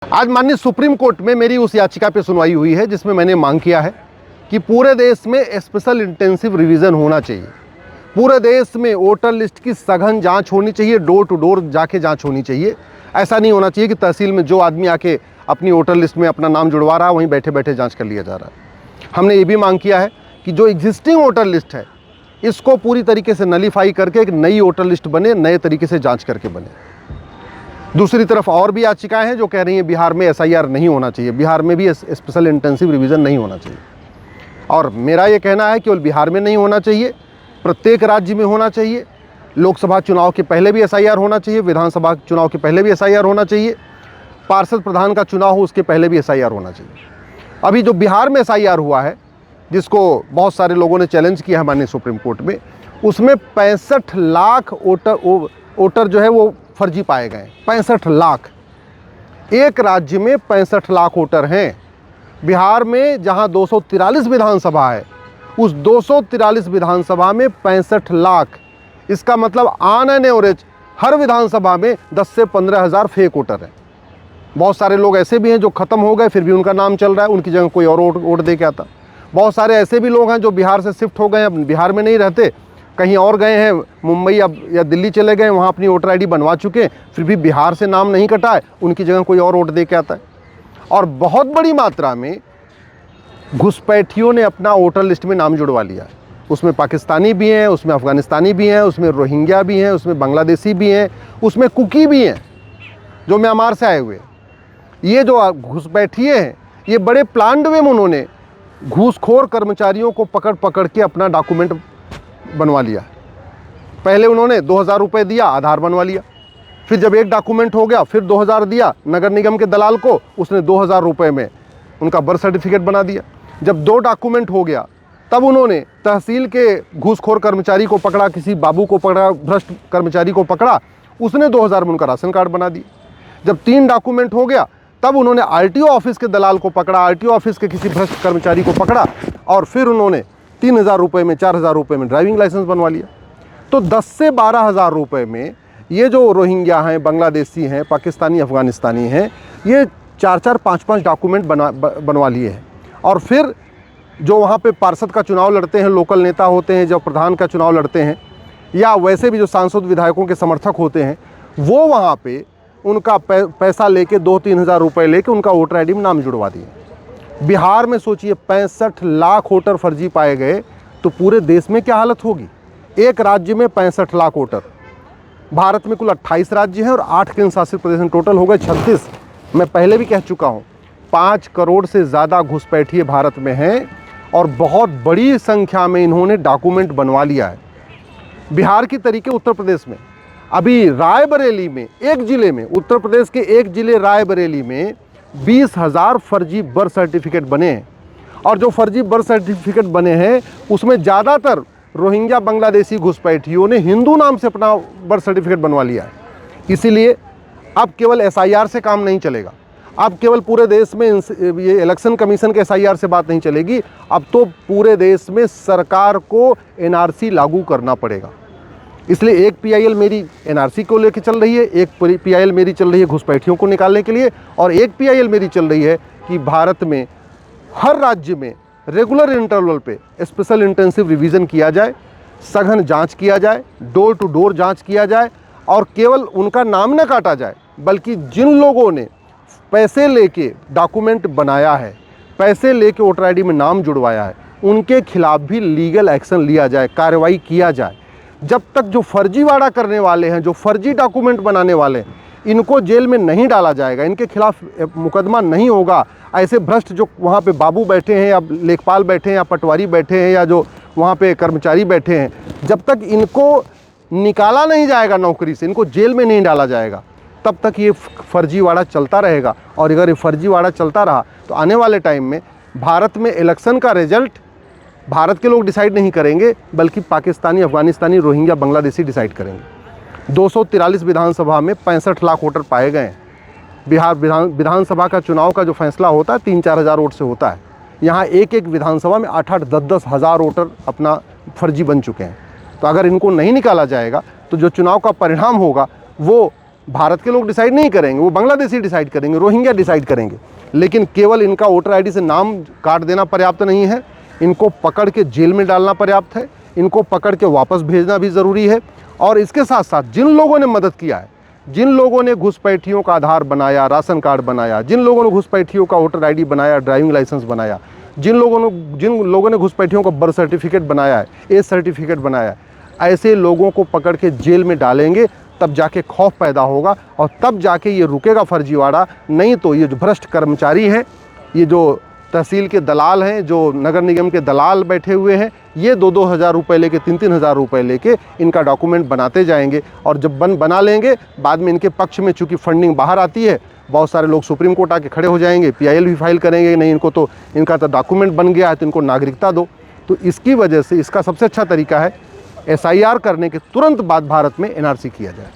आज माननीय supreme court में मेरी उस याचिका पे सुनवाई हुई है जिसमें मैंने मांग किया है कि पूरे देश में स्पेशल इंटेंसिव रिवीजन होना चाहिए। पूरे देश में वोटर लिस्ट की सघन जांच होनी चाहिए, डोर टू डोर जाके जांच होनी चाहिए। ऐसा नहीं होना चाहिए कि तहसील में जो आदमी आके अपनी वोटर लिस्ट में अपना नाम जुड़वा रहा है वहीं बैठे बैठे जाँच कर लिया जा रहा है। हमने ये भी मांग किया है कि जो एग्जिस्टिंग वोटर लिस्ट है इसको पूरी तरीके से नलीफाई करके एक नई वोटर लिस्ट बने, नए तरीके से जाँच करके बने। दूसरी तरफ और भी याचिकाएं हैं जो कह रही हैं बिहार में एसआईआर नहीं होना चाहिए, बिहार में भी स्पेशल इंटेंसिव रिवीजन नहीं होना चाहिए। और मेरा ये कहना है केवल बिहार में नहीं होना चाहिए, प्रत्येक राज्य में होना चाहिए। लोकसभा चुनाव के पहले भी एसआईआर होना चाहिए, विधानसभा चुनाव के पहले भी एसआईआर होना चाहिए, पार्षद प्रधान का चुनाव हो उसके पहले भी एसआईआर होना चाहिए। अभी जो बिहार में एसआईआर हुआ है जिसको बहुत सारे लोगों ने चैलेंज किया है माननीय सुप्रीम कोर्ट में, उसमें 65 लाख वोटर जो है वो फर्जी पाए गए। 65 लाख, एक राज्य में 65 लाख वोटर हैं। बिहार में जहां 243 विधानसभा है उस 243 विधानसभा में 65 लाख, इसका मतलब ऑन एन एवरेज हर विधानसभा में 10 से 15 हज़ार फेक वोटर हैं। बहुत सारे लोग ऐसे भी हैं जो ख़त्म हो गए फिर भी उनका नाम चल रहा है, उनकी जगह कोई और वोट दे के आता। बहुत सारे ऐसे भी लोग हैं जो बिहार से शिफ्ट हो गए, अब बिहार में नहीं रहते, कहीं और गए हैं, मुंबई अब या दिल्ली चले गए, वहाँ अपनी वोटर आईडी बनवा चुके हैं, फिर भी बिहार से नाम नहीं कटा है, उनकी जगह कोई और वोट दे के आता है। और बहुत बड़ी मात्रा में घुसपैठियों ने अपना वोटर लिस्ट में नाम जुड़वा लिया है। उसमें पाकिस्तानी भी हैं, उसमें अफ़गानिस्तानी भी हैं, उसमें रोहिंग्या भी हैं, उसमें बांग्लादेशी भी हैं, उसमें कुकी भी हैं जो म्यांमार से आए हुए। ये जो घुसपैठिए हैं ये बड़े प्लान्ड वे में उन्होंने घूसखोर कर्मचारियों को पकड़ पकड़ के अपना डॉक्यूमेंट बनवा लिया। पहले उन्होंने 2000 रुपये दिया, आधार बनवा लिया, फिर जब एक डॉक्यूमेंट हो गया फिर 2000 दिया नगर निगम के दलाल को, उसने 2000 रुपये में उनका बर्थ सर्टिफिकेट बना दिया। जब 2 डॉक्यूमेंट हो गया तब उन्होंने तहसील के घूसखोर कर्मचारी को पकड़ा, किसी बाबू को पकड़ा, भ्रष्ट कर्मचारी को पकड़ा, उसने 2000 में उनका राशन कार्ड बना दिया। जब 3 डॉक्यूमेंट हो गया तब उन्होंने आरटीओ ऑफिस के दलाल को पकड़ा, आरटीओ ऑफिस के किसी भ्रष्ट कर्मचारी को पकड़ा और फिर उन्होंने 3000 रुपये में, 4000 रुपये में ड्राइविंग लाइसेंस बनवा लिया। तो 10 से 12 हज़ार रुपये में ये जो रोहिंग्या हैं, बांग्लादेशी हैं, पाकिस्तानी, अफ़गानिस्तानी हैं, ये 4-4, 5-5 डॉक्यूमेंट बनवा लिए हैं। और फिर जो वहाँ पे पार्षद का चुनाव लड़ते हैं, लोकल नेता होते हैं, जो प्रधान का चुनाव लड़ते हैं, या वैसे भी जो सांसद विधायकों के समर्थक होते हैं, वो वहाँ पे उनका पैसा लेके 2-3 हज़ार रुपये लेके उनका वोटर आईडी में नाम जुड़वा दिए। बिहार में सोचिए 65 लाख वोटर फर्जी पाए गए तो पूरे देश में क्या हालत होगी। एक राज्य में 65 लाख वोटर। भारत में कुल 28 राज्य हैं और 8 केंद्र शासित प्रदेश, टोटल हो गए 36। मैं पहले भी कह चुका हूँ 5 करोड़ से ज़्यादा घुसपैठिए भारत में हैं और बहुत बड़ी संख्या में इन्होंने डॉक्यूमेंट बनवा लिया है। बिहार की तरीके उत्तर प्रदेश में अभी रायबरेली में, एक ज़िले में, उत्तर प्रदेश के एक ज़िले रायबरेली में 20,000 फर्जी बर्थ सर्टिफिकेट बने हैं। और जो फर्जी बर्थ सर्टिफिकेट बने हैं उसमें ज़्यादातर रोहिंग्या बांग्लादेशी घुसपैठियों ने हिंदू नाम से अपना बर्थ सर्टिफिकेट बनवा लिया है। इसीलिए अब केवल एसआईआर से काम नहीं चलेगा, अब केवल पूरे देश में ये इलेक्शन कमीशन के एसआईआर से बात नहीं चलेगी, अब तो पूरे देश में सरकार को एनआरसी लागू करना पड़ेगा। इसलिए एक पीआईएल मेरी एनआरसी को लेकर चल रही है, एक पीआईएल मेरी चल रही है घुसपैठियों को निकालने के लिए, और एक पीआईएल मेरी चल रही है कि भारत में हर राज्य में रेगुलर इंटरवल पे स्पेशल इंटेंसिव रिवीजन किया जाए, सघन जांच किया जाए, डोर टू डोर जांच किया जाए, और केवल उनका नाम न काटा जाए बल्कि जिन लोगों ने पैसे लेके डॉक्यूमेंट बनाया है, पैसे लेके वोटर आईडी में नाम जुड़वाया है, उनके खिलाफ भी लीगल एक्शन लिया जाए, कार्रवाई किया जाए। जब तक जो फर्जीवाड़ा करने वाले हैं, जो फर्जी डॉक्यूमेंट बनाने वाले हैं, इनको जेल में नहीं डाला जाएगा, इनके खिलाफ मुकदमा नहीं होगा, ऐसे भ्रष्ट जो वहाँ पे बाबू बैठे हैं या लेखपाल बैठे हैं या पटवारी बैठे हैं या जो वहाँ पे कर्मचारी बैठे हैं, जब तक इनको निकाला नहीं जाएगा नौकरी से, इनको जेल में नहीं डाला जाएगा, तब तक ये फर्जीवाड़ा चलता रहेगा। और अगर ये फर्जीवाड़ा चलता रहा तो आने वाले टाइम में भारत में इलेक्शन का रिजल्ट भारत के लोग डिसाइड नहीं करेंगे बल्कि पाकिस्तानी, अफगानिस्तानी, रोहिंग्या, बांग्लादेशी डिसाइड करेंगे। 243 विधानसभा में 65 लाख वोटर पाए गए हैं। बिहार विधानसभा का चुनाव का जो फैसला होता है 3-4 हज़ार वोट से होता है, यहाँ एक एक विधानसभा में 8-8, 10-10 हज़ार वोटर अपना फर्जी बन चुके हैं। तो अगर इनको नहीं निकाला जाएगा तो जो चुनाव का परिणाम होगा वो भारत के लोग डिसाइड नहीं करेंगे, वो बांग्लादेशी डिसाइड करेंगे, रोहिंग्या डिसाइड करेंगे। लेकिन केवल इनका वोटर आईडी से नाम काट देना पर्याप्त नहीं है, इनको पकड़ के जेल में डालना पर्याप्त है, इनको पकड़ के वापस भेजना भी ज़रूरी है। और इसके साथ साथ जिन लोगों ने मदद किया है, जिन लोगों ने घुसपैठियों का आधार बनाया, राशन कार्ड बनाया, जिन लोगों ने घुसपैठियों का वोटर आईडी बनाया, ड्राइविंग लाइसेंस बनाया, जिन लोगों ने घुसपैठियों का बर्थ सर्टिफिकेट बनाया है, एज सर्टिफिकेट बनाया है, ऐसे लोगों को पकड़ के जेल में डालेंगे, तब जाके खौफ पैदा होगा और तब जाके ये रुकेगा फर्जीवाड़ा। नहीं तो ये जो भ्रष्ट कर्मचारी हैं, ये जो तहसील के दलाल हैं, जो नगर निगम के दलाल बैठे हुए हैं, ये 2-2 हज़ार रुपये लेके, 3-3 हज़ार रुपये लेके इनका डॉक्यूमेंट बनाते जाएंगे। और जब बना लेंगे, बाद में इनके पक्ष में चूँकि फंडिंग बाहर आती है, बहुत सारे लोग सुप्रीम कोर्ट आके खड़े हो जाएंगे, PIL भी फाइल करेंगे, नहीं इनको तो इनका तो डॉक्यूमेंट बन गया है तो इनको नागरिकता दो। तो इसकी वजह से इसका सबसे अच्छा तरीका है SIR करने के तुरंत बाद भारत में NRC किया जाए।